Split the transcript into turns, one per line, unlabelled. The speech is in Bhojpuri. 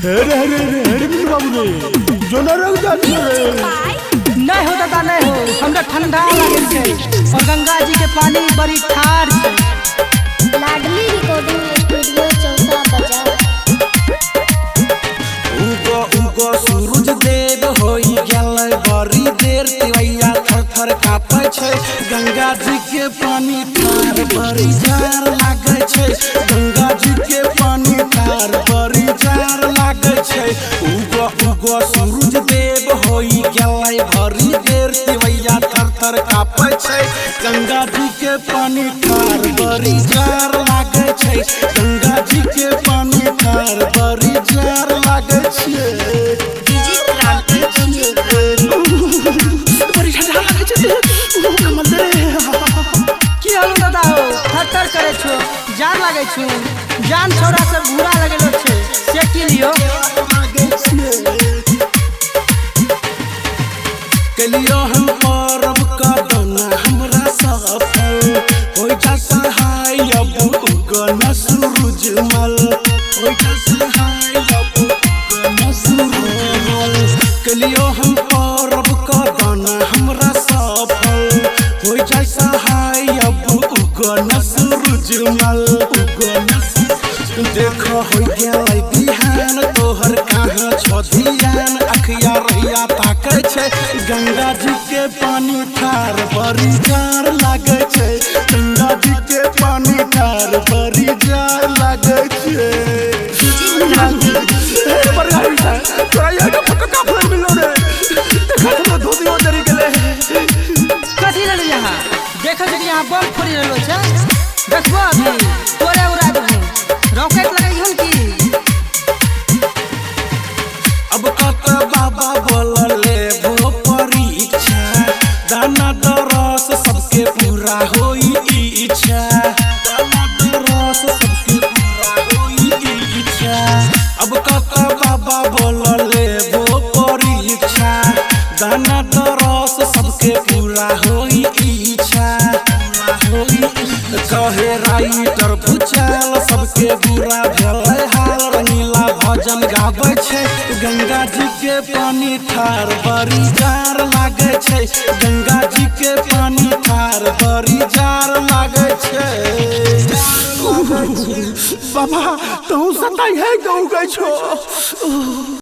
अरे अरे अरे अरे बाबू रे जोना रंग जाती है
नहीं हो दादा नहीं हो हमरा ठंडा लगे छे और गंगा जी के पानी बड़ी ठार छे।
लाडली रिकॉर्डिंग स्टूडियो चौसा बाजार।
उगो उगो सूरज देव होई गेलै बड़ी देर तिवैया थर थर कापै छै। गंगा जी के पानी ठार बड़ी जार लागे छै। गंगा जी के पानी ठार बड़ी जार लागे छै। उगो उगो सूरज देव होई गेलै बड़ी देर तिवैया थर थर कापै छै। गंगा जी के पानी ठार बड़ी जार लागे छै। गंगा जी के पानी ठार बड़ी जार लागे छै।
बड़ी ठंडा लगे छे कमल रे
की होलो दादा हो थर करे छो जान लागे छु जान छोड़ा सब घूरा लगेलो छे से की लियो
कलियो हम परब का दाना हमरा सफल होई जा सहाय अब उगन सूरज मल होई जा सहाय अब उगन सूरज मल। कलियो हम परब का दाना हमरा सफल होई जा सहाय अब उगन सूरज मल उगन देखो होई गेलै बिहान तोहर कहाँ छो धियान अखिया रहिया ताकै छै। गंगा जी के पानी ठार बड़ी जार लागे छै। गंगा जी के पानी ठार बड़ी जार लागे छै।
बड़ी गाड़ी है तोरा ये का पक्का फल मिलो रे देखा तो धोती हो जरी गेले
कथी ले यहाँ देखो जे यहाँ बम फोड़ी रहलो छे देखबो अभी तोरे उड़ा देबो रॉकेट लगाई हन की
अब कत बाबा बोल लेबो परीक्षा दाना दरस सबके पूरा होई इच्छा। दाना दरस सबके पूरा होई इच्छा। अब कत बाबा बोल लेबो परीक्षा दाना दरस सबके पूरा होई इच्छा। कहे राइटर भुचाल सबके बुरा भेलै हाल रंगीला भजन गाबै छै। गंगा जी के पानी ठार बड़ी जार लागे छै। गंगा जी के पानी ठार बड़ी जार लागे छै।
बाबा तू सताई है गाँव गए छो।